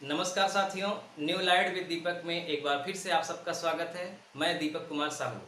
नमस्कार साथियों, new light with दीपक में एक बार फिर से आप सबका स्वागत है। मैं दीपक कुमार साहू।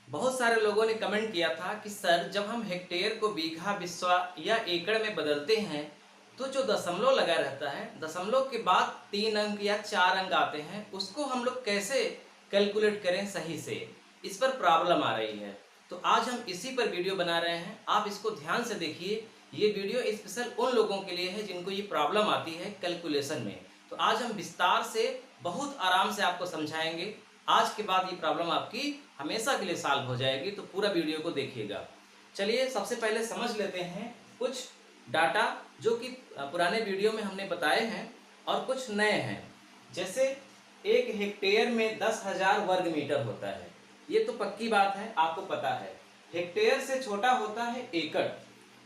बहुत सारे लोगों ने कमेंट किया था कि सर जब हम हेक्टेयर को बीघा, बिस्वा या एकड़ में बदलते हैं तो जो दशमलव लगा रहता है, दशमलव के बाद 3 अंक या 4 अंक आते हैं, उसको हम लोग कैसे कैलकुलेट करें सही से। इस पर प्रॉब्लम आ रही है, तो आज हम इसी पर वीडियो बना रहे हैं। आप इसको ध्यान से देखिए। ये वीडियो स्पेशल उन लोगों के लिए है जिनको ये प्रॉब्लम आती है कैलकुलेशन में। तो आज हम विस्तार से बहुत आराम से आपको समझाएंगे। आज के बाद ये प्रॉब्लम आपकी हमेशा के लिए सॉल्व हो जाएगी, तो पूरा वीडियो को देखिएगा। चलिए सबसे पहले समझ लेते हैं कुछ डाटा जो कि पुराने वीडियो में हमने बताए हैं और कुछ नए हैं। जैसे 1 हेक्टेयर में 10,000 वर्ग मीटर होता है, ये तो पक्की बात है, आपको पता है। हेक्टेयर से छोटा होता है एकड़,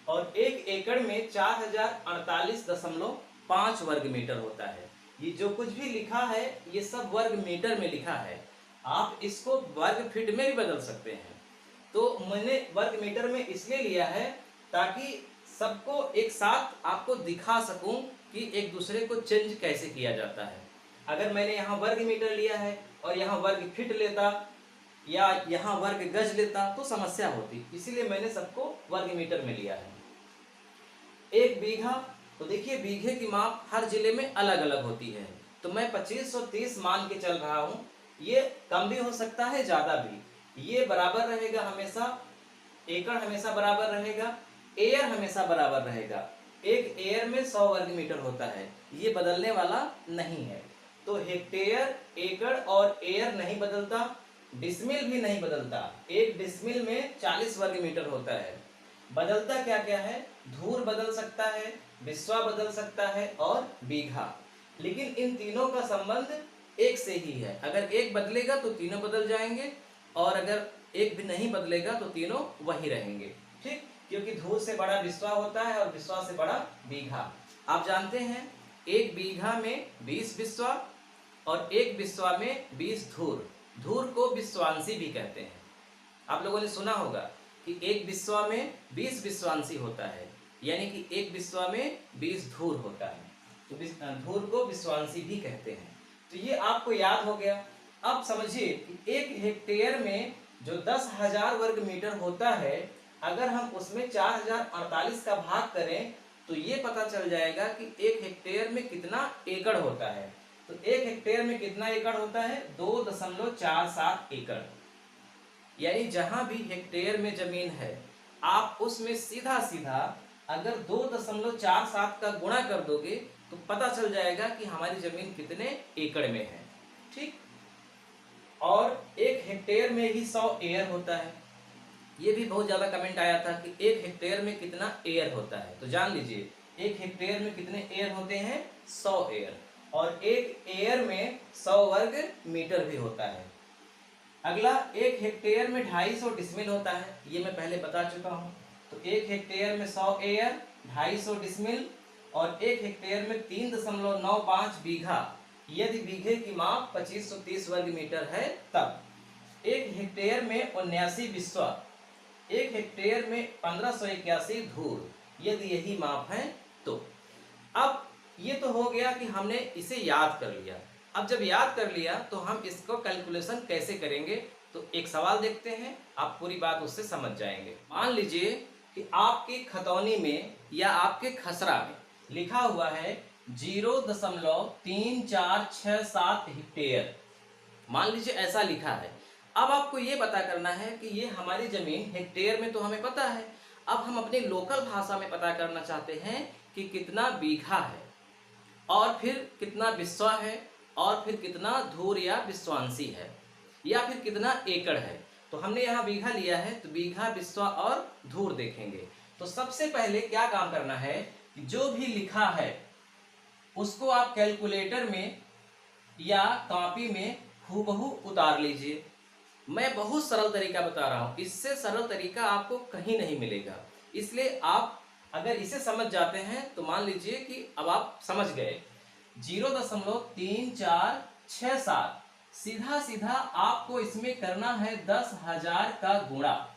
और 1 एकड़ में 4048.5 वर्ग मीटर होता है। ये जो कुछ भी लिखा है ये सब वर्ग मीटर में लिखा है, आप इसको वर्ग फीट में भी बदल सकते हैं। तो मैंने वर्ग मीटर में इसलिए लिया है ताकि सबको एक साथ आपको दिखा सकूं कि एक दूसरे को चेंज कैसे किया जाता है। अगर मैंने यहाँ वर्ग मीटर लिया है और यहाँ वर्ग फीट लेता या यहाँ वर्ग गज लेता तो समस्या होती, इसीलिए मैंने सबको वर्ग मीटर में लिया है। 1 बीघा, तो देखिए बीघे की माप हर जिले में अलग अलग होती है, तो मैं 2530 मान के चल रहा हूँ। ये कम भी हो सकता है, ज़्यादा भी। ये बराबर रहेगा हमेशा, एकड़ हमेशा बराबर रहेगा, एयर हमेशा बराबर रहेगा। एक एयर में 100 वर्ग मीटर होता है, ये बदलने वाला नहीं है। तो हेक्टेयर, एकड़ और एयर नहीं बदलता, डिसमिल भी नहीं बदलता। एक डिसमिल में 40 वर्ग मीटर होता है। बदलता क्या क्या है? धूर बदल सकता है, बिस्वा बदल सकता है और बीघा। लेकिन इन तीनों का संबंध एक से ही है। अगर एक बदलेगा तो तीनों बदल जाएंगे, और अगर एक भी नहीं बदलेगा तो तीनों वही रहेंगे। ठीक, क्योंकि धूर से बड़ा बिस्वा होता है और बिस्वा से बड़ा बीघा। आप जानते हैं 1 बीघा में 20 बिस्वा और 1 बिस्वा में 20 धूर। धूर को विश्वांशी भी कहते हैं। आप लोगों ने सुना होगा कि 1 बिस्वा में 20 विश्वांशी होता है, यानी कि 1 बिस्वा में 20 धूर होता है। तो धूर को विश्वांशी भी कहते हैं। तो ये आपको याद हो गया। अब समझिए कि 1 हेक्टेयर में जो 10,000 वर्ग मीटर होता है, अगर हम उसमें 4048 का भाग करें तो ये पता चल जाएगा कि 1 हेक्टेयर में कितना एकड़ होता है। तो 1 हेक्टेयर में कितना एकड़ होता है? 2.47 एकड़। यानी जहां भी हेक्टेयर में जमीन है, आप उसमें सीधा सीधा अगर 2.47 का गुणा कर दोगे तो पता चल जाएगा कि हमारी जमीन कितने एकड़ में है। ठीक, और 1 हेक्टेयर में ही 100 एयर होता है। ये भी बहुत ज्यादा कमेंट आया था कि 1 हेक्टेयर में कितना एयर होता है। तो जान लीजिए 1 हेक्टेयर में कितने एयर होते हैं? 100 एयर। और एक एयर में 100 वर्ग मीटर भी होता है। अगला 1 हेक्टेयर में 250 डिसमिल होता है, ये मैं पहले बता चुका हूँ। तो 1 हेक्टेयर में 100 एयर, 250 डिसमिल और 1 हेक्टेयर में 3.95 बीघा। यदि बीघे की माप 2530 वर्ग मीटर है तब 1 हेक्टेयर में 79 बिस्वा, 1 हेक्टेयर में 1581 धूर, यदि यही माप है तो। अब ये तो हो गया कि हमने इसे याद कर लिया। अब जब याद कर लिया तो हम इसको कैलकुलेशन कैसे करेंगे, तो एक सवाल देखते हैं, आप पूरी बात उससे समझ जाएंगे। मान लीजिए कि आपकी खतौनी में या आपके खसरा में लिखा हुआ है 0.3467 हेक्टेयर। मान लीजिए ऐसा लिखा है। अब आपको ये पता करना है कि ये हमारी जमीन हेक्टेयर में तो हमें पता है, अब हम अपनी लोकल भाषा में पता करना चाहते हैं कि कितना बीघा है, और फिर कितना बिस्वा है, और फिर कितना धूर या विश्वांशी है, या फिर कितना एकड़ है। तो हमने यहाँ बीघा लिया है, तो बीघा, बिस्वा और धूर देखेंगे। तो सबसे पहले क्या काम करना है कि जो भी लिखा है उसको आप कैलकुलेटर में या कॉपी में हूबहू उतार लीजिए। मैं बहुत सरल तरीका बता रहा हूँ, इससे सरल तरीका आपको कहीं नहीं मिलेगा। इसलिए आप अगर इसे समझ जाते हैं तो मान लीजिए कि अब आप समझ गए। 0.3467, सीधा सीधा आपको इसमें करना है 10,000 का गुणा।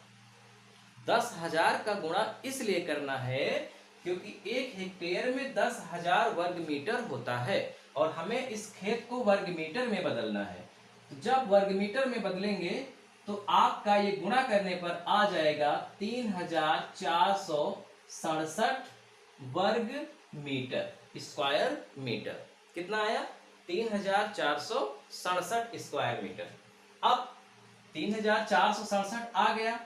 10,000 का गुणा इसलिए करना है क्योंकि 1 हेक्टेयर में 10,000 वर्ग मीटर होता है और हमें इस खेत को वर्ग मीटर में बदलना है। तो जब वर्ग मीटर में बदलेंगे तो आपका ये गुणा करने पर आ जाएगा 3,467 वर्ग मीटर, स्क्वायर मीटर। कितना आया? 3,467 स्क्वायर मीटर। अब 3,467 आ गया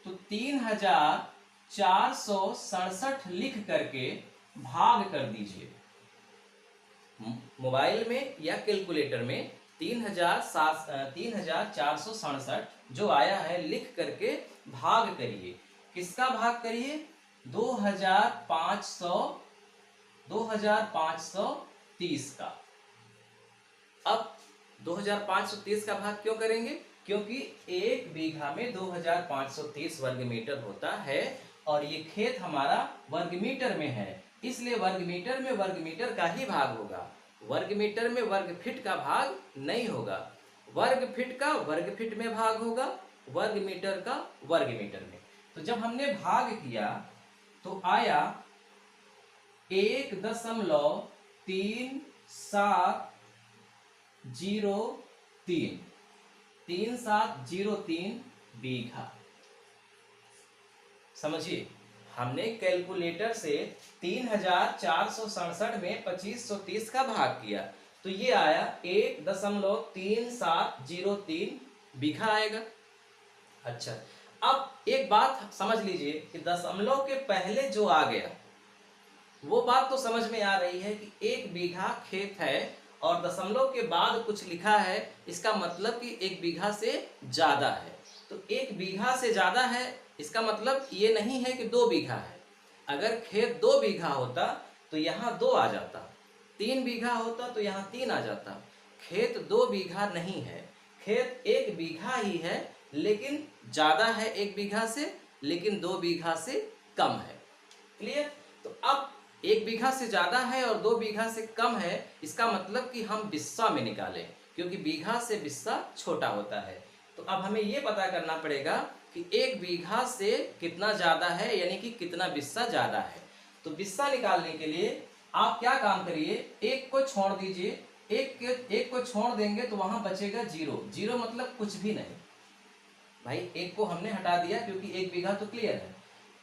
तो 3,467 लिख करके भाग कर दीजिए। मोबाइल में या कैलकुलेटर में 3,467 जो आया है लिख करके भाग करिए। किसका भाग करिए? 2,530 का। अब 2,530 का भाग क्यों करेंगे? क्योंकि 1 बीघा में 2,530 वर्ग मीटर होता है और ये खेत हमारा वर्ग मीटर में है, इसलिए वर्ग मीटर में वर्ग मीटर का ही भाग होगा। वर्ग मीटर में वर्ग फीट का भाग नहीं होगा। वर्ग फीट का वर्ग फीट में भाग होगा, वर्ग मीटर का वर्ग मीटर में। तो जब हमने भाग किया तो आया 1.3703 3703 बीघा। समझिए, हमने कैलकुलेटर से 3,467 में 2,530 का भाग किया तो ये आया 1.3703 बीघा आएगा। अच्छा, अब एक बात समझ लीजिए कि दशमलव के पहले जो आ गया वो बात तो समझ में आ रही है कि 1 बीघा खेत है और दशमलव के बाद कुछ लिखा है, इसका मतलब कि 1 बीघा से ज्यादा है। तो 1 बीघा से ज्यादा है इसका मतलब ये नहीं है कि 2 बीघा है। अगर खेत 2 बीघा होता तो यहाँ 2 आ जाता, 3 बीघा होता तो यहाँ 3 आ जाता। खेत 2 बीघा नहीं है, खेत 1 बीघा ही है, लेकिन ज्यादा है 1 बीघा से, लेकिन 2 बीघा से कम है। क्लियर? तो अब 1 बीघा से ज्यादा है और 2 बीघा से कम है, इसका मतलब कि हम बिस्सा में निकालें, क्योंकि बीघा से बिस्सा छोटा होता है। तो अब हमें ये पता करना पड़ेगा कि 1 बीघा से कितना ज्यादा है, यानी कि कितना बिस्सा ज्यादा है। तो बिस्सा निकालने के लिए आप क्या काम करिए, 1 को छोड़ दीजिए। एक को छोड़ देंगे तो वहां बचेगा 0। 0 मतलब कुछ भी नहीं भाई, 1 को हमने हटा दिया क्योंकि 1 बीघा तो क्लियर है।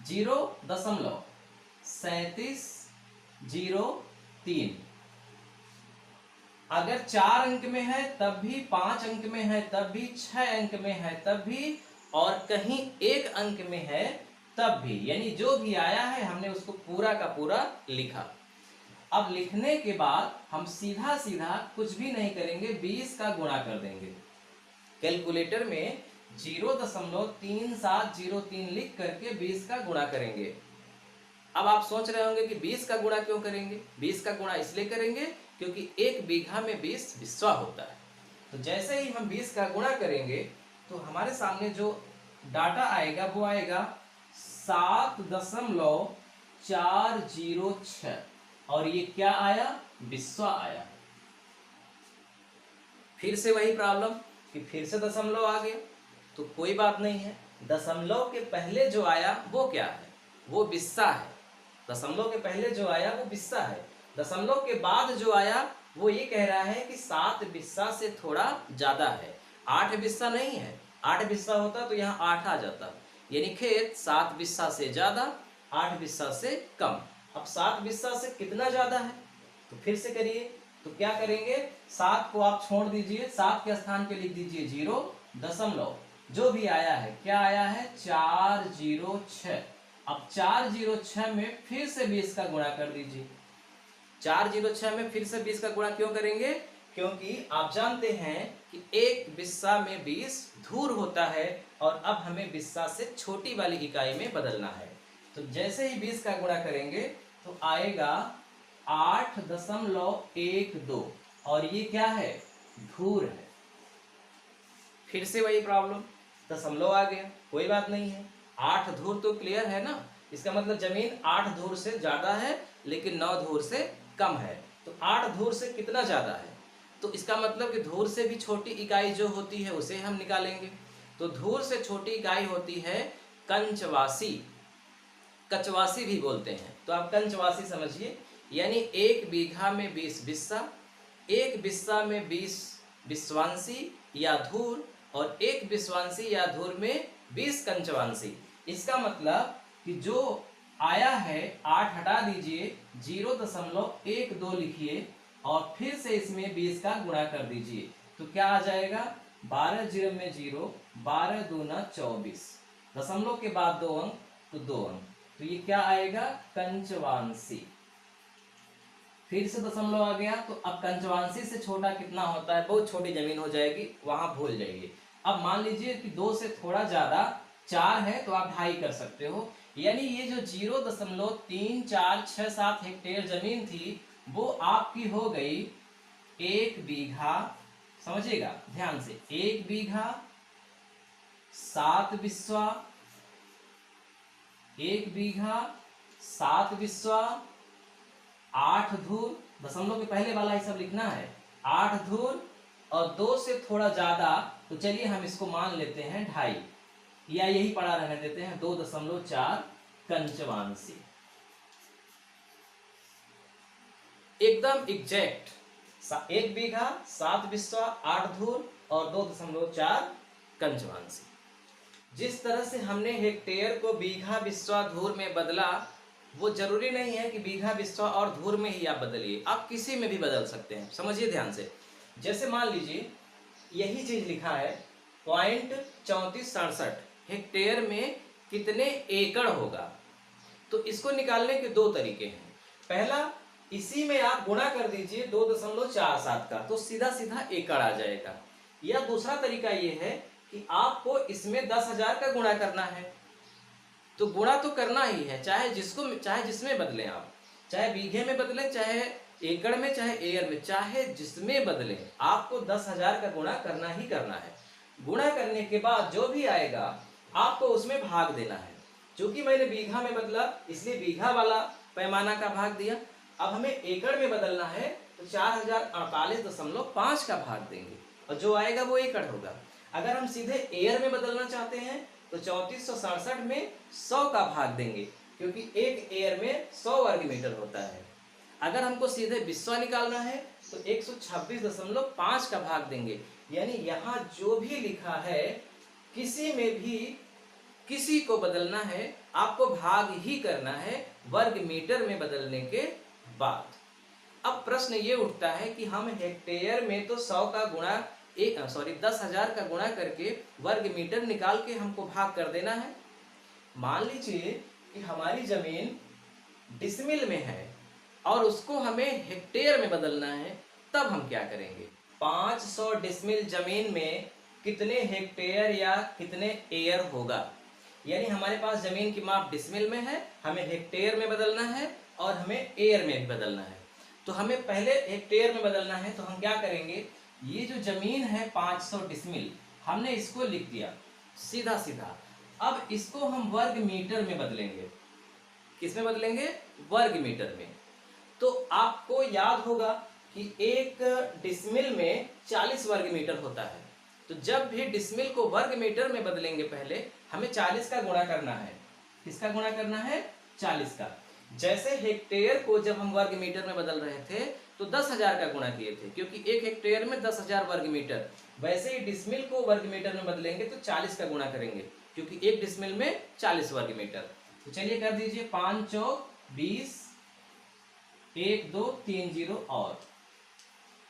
0.3703 अगर 4 अंक में है तब भी, 5 अंक में है तब भी, 6 अंक में है तब भी, और कहीं 1 अंक में है तब भी, यानी जो भी आया है हमने उसको पूरा का पूरा लिखा। अब लिखने के बाद हम सीधा सीधा कुछ भी नहीं करेंगे, 20 का गुणा कर देंगे। कैलकुलेटर में 0.3703 लिख करके 20 का गुणा करेंगे। अब आप सोच रहे होंगे कि 20 का गुणा क्यों करेंगे? 20 का गुणा इसलिए करेंगे क्योंकि 1 बीघा में 20 बिस्वा होता है। तो जैसे ही हम 20 का गुणा करेंगे तो हमारे सामने जो डाटा आएगा वो आएगा 7.406 और ये क्या आया? बिस्वा आया। फिर से वही प्रॉब्लम कि फिर से दशमलव आ गया, तो कोई बात नहीं है। दशमलव के पहले जो आया वो क्या है? वो बिस्सा है। दशमलव के पहले जो आया वो बिस्सा है। दशमलव के बाद जो आया वो ये कह रहा है कि 7 बिस्सा से थोड़ा ज्यादा है, 8 बिस्सा नहीं है। 8 बिस्सा होता तो यहाँ 8 आ जाता, यानी खेत 7 बिस्सा से ज्यादा, 8 बिस्सा से कम। अब 7 बिस्सा से कितना ज्यादा है? तो फिर से करिए। तो क्या करेंगे, 7 को आप छोड़ दीजिए, 7 के स्थान पे लिख दीजिए 0 दशमलव, जो भी आया है क्या आया है? 406। अब 406 में फिर से 20 का गुणा कर दीजिए। 406 में फिर से 20 का गुणा क्यों करेंगे? क्योंकि आप जानते हैं कि 1 बिस्सा में 20 धूर होता है और अब हमें बिस्सा से छोटी वाली इकाई में बदलना है। तो जैसे ही 20 का गुणा करेंगे तो आएगा 8.12 और ये क्या है? धूर है। फिर से वही प्रॉब्लम, दशमलव आ गया, कोई बात नहीं है। 8 धूर तो क्लियर है ना, इसका मतलब जमीन 8 धूर से ज्यादा है लेकिन 9 धूर से कम है। तो 8 धूर से कितना ज्यादा है? तो इसका मतलब कि धूर से भी छोटी इकाई जो होती है उसे हम निकालेंगे। तो धूर से छोटी इकाई होती है कंचवासी। कचवासी भी बोलते हैं, तो आप कंचवासी समझिए। यानी 1 बीघा में 20 बिस्सा, 1 बिस्सा में 20 बिस्वांसी या धूर, और 1 बिस्वांसी या धूर में 20 कंचवांसी। इसका मतलब कि जो आया है 8 हटा दीजिए, 0.12 लिखिए और फिर से इसमें 20 का गुणा कर दीजिए, तो क्या आ जाएगा 12 0 में 0, 12 दूना 24, दशमलव के बाद 2 अंक तो 2 अंक, तो ये क्या आएगा कंचवांसी। फिर से दशमलव आ गया, तो अब कंचवांसी से छोटा कितना होता है, बहुत छोटी जमीन हो जाएगी, वहां भूल जाइए। अब मान लीजिए कि 2 से थोड़ा ज्यादा 4 है तो आप 2.5 कर सकते हो, यानी ये जो 0.3467 हेक्टेयर जमीन थी वो आपकी हो गई 1 बीघा, समझिएगा ध्यान से, 1 बीघा 7 बिस्वा, 1 बीघा 7 बिस्वा 8 धूर, दशमलव के पहले वाला ही सब लिखना है, 8 धूर और 2 से थोड़ा ज्यादा, तो चलिए हम इसको मान लेते हैं 2.5 या यही पड़ा रहने देते हैं 2.4 कंचवांसी। एकदम एग्जैक्ट 1 बीघा 7 बिस्वा 8 धूर और 2.4 कंचवांसी। जिस तरह से हमने हेक्टेयर को बीघा बिस्वा धूर में बदला, वो जरूरी नहीं है कि बीघा बिस्वा और धूर में ही आप बदलिए, आप किसी में भी बदल सकते हैं। समझिए ध्यान से, जैसे मान लीजिए यही चीज लिखा है 0.3467 हेक्टेयर में कितने एकड़ होगा, तो इसको निकालने के 2 तरीके हैं। पहला, इसी में आप गुणा कर दीजिए 2.47 का, तो सीधा सीधा एकड़ आ जाएगा। या दूसरा तरीका ये है कि आपको इसमें 10,000 का गुणा करना है, तो गुणा तो करना ही है, चाहे जिसमें बदलें आप, चाहे बीघे में बदलें, चाहे एकड़ में, चाहे एयर में, चाहे जिसमें बदलें, आपको 10,000 का गुणा करना ही करना है। गुणा करने के बाद जो भी आएगा आपको उसमें भाग देना है। चूंकि मैंने बीघा में बदला इसलिए बीघा वाला पैमाना का भाग दिया, अब हमें एकड़ में बदलना है तो 4048.5 का भाग देंगे और जो आएगा वो एकड़ होगा। अगर हम सीधे एयर में बदलना चाहते हैं तो 3467 में 100 का भाग देंगे, क्योंकि एक एयर में 100 वर्ग मीटर होता है। अगर हमको सीधे बिस्वा निकालना है तो 126.5 का भाग देंगे। यानी यहाँ जो भी लिखा है किसी में भी किसी को बदलना है, आपको भाग ही करना है वर्ग मीटर में बदलने के बाद। अब प्रश्न ये उठता है कि हम हेक्टेयर में तो 100 का गुणा 10,000 का गुणा करके वर्ग मीटर निकाल के हमको भाग कर देना है। मान लीजिए कि हमारी जमीन डिसमिल में है और उसको हमें हेक्टेयर में बदलना है, तब हम क्या करेंगे। 500 डिसमिल जमीन में कितने हेक्टेयर या कितने एयर होगा, यानी हमारे पास जमीन की माप डिसमिल में है, हमें हेक्टेयर में बदलना है और हमें एयर में भी बदलना है। तो हमें पहले हेक्टेयर में बदलना है, तो हम क्या करेंगे, ये जो जमीन है 500 डिसमिल, हमने इसको लिख दिया सीधा सीधा। अब इसको हम वर्ग मीटर में बदलेंगे। किस में बदलेंगे, वर्ग मीटर में। तो आपको याद होगा कि एक डिसमिल में 40 वर्ग मीटर होता है, तो जब भी डिसमिल को वर्ग मीटर में बदलेंगे पहले हमें 40 का गुणा करना है। किसका गुणा करना है, 40 का। जैसे हेक्टेयर को जब हम वर्ग मीटर में बदल रहे थे तो 10,000 का गुणा किए थे, क्योंकि एक हेक्टेयर में 10,000 वर्ग मीटर। वैसे ही डिसमिल को वर्ग मीटर में बदलेंगे तो 40 का गुणा करेंगे, क्योंकि एक डिसमिल में 40 वर्ग मीटर। तो चलिए कर दीजिए 5 चौक 20, 1 2 3 0 और,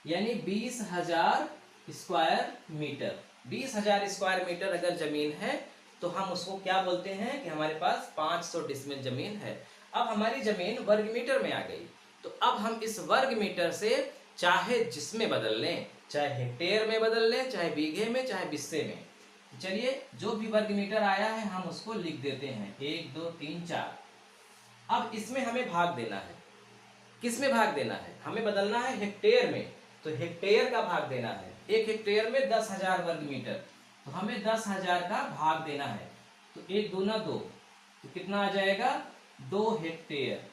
यानी 20,000 स्क्वायर मीटर। 20,000 स्क्वायर मीटर अगर जमीन है तो हम उसको क्या बोलते हैं कि हमारे पास 500 डिसमिल जमीन है। अब हमारी जमीन वर्ग मीटर में आ गई, तो अब हम इस वर्ग मीटर से चाहे जिसमें बदल लें, चाहे हेक्टेयर में बदल लें, चाहे बीघे में, चाहे बिस्से में। चलिए जो भी वर्ग मीटर आया है हम उसको लिख देते हैं 1 2 3 4। अब इसमें हमें भाग देना है। किस में भाग देना है, हमें बदलना है हेक्टेयर में, तो हेक्टेयर का भाग देना है। एक हेक्टेयर में 10,000 वर्ग मीटर, तो हमें 10,000 का भाग देना है। तो 1 दूना 2, तो कितना आ जाएगा 2 हेक्टेयर।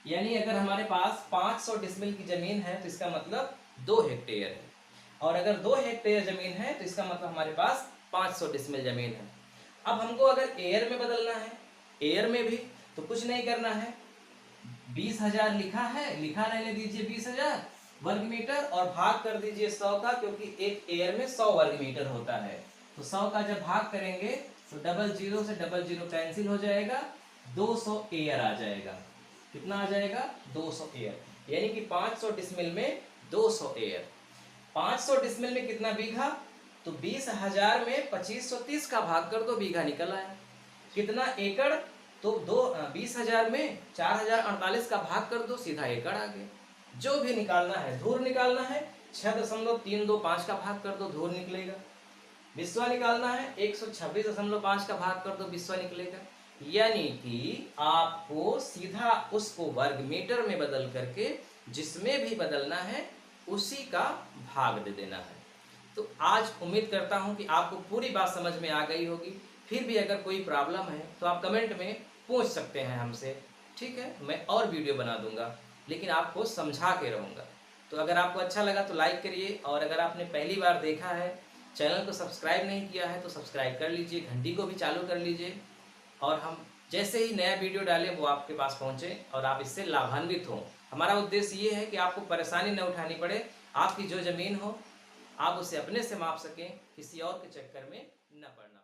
यानी अगर हमारे पास 500 डिसमिल की जमीन है तो इसका मतलब 2 हेक्टेयर है, और अगर 2 हेक्टेयर जमीन है तो इसका मतलब हमारे पास 500 डिसमिल जमीन है। अब हमको अगर एयर में बदलना है, एयर में भी। तो कुछ नहीं करना है, 20,000 लिखा है, लिखा रहने दीजिए 20,000 वर्ग मीटर और भाग कर दीजिए 100 का, क्योंकि एक एयर में 100 वर्ग मीटर होता है। तो 100 का जब भाग करेंगे तो डबल जीरो से डबल जीरो कैंसिल हो जाएगा, 200 एयर आ जाएगा। कितना आ जाएगा? 200 एयर, यानी कि 500 डिसमिल में 200 एयर। 500 डिसमिल में कितना बीघा? तो 20,000 में 2530 का भाग कर दो, बीघा निकल आया। कितना एकड़? तो 20,000 में 4048 का भाग कर दो, सीधा एकड़ आ गया। जो भी निकालना है, धूर निकालना है 6.325 का भाग कर दो, धूर निकलेगा। विस्वा निकालना है 126.5 का भाग कर दो, विस्वा निकलेगा। यानी कि आपको सीधा उसको वर्ग मीटर में बदल करके जिसमें भी बदलना है उसी का भाग दे देना है। तो आज उम्मीद करता हूं कि आपको पूरी बात समझ में आ गई होगी। फिर भी अगर कोई प्रॉब्लम है तो आप कमेंट में पूछ सकते हैं हमसे, ठीक है? मैं और वीडियो बना दूंगा, लेकिन आपको समझा के रहूँगा। तो अगर आपको अच्छा लगा तो लाइक करिए, और अगर आपने पहली बार देखा है, चैनल को सब्सक्राइब नहीं किया है तो सब्सक्राइब कर लीजिए, घंटी को भी चालू कर लीजिए, और हम जैसे ही नया वीडियो डालें वो आपके पास पहुँचे और आप इससे लाभान्वित हों। हमारा उद्देश्य ये है कि आपको परेशानी न उठानी पड़े, आपकी जो ज़मीन हो आप उसे अपने से माप सकें, किसी और के चक्कर में न पड़ना।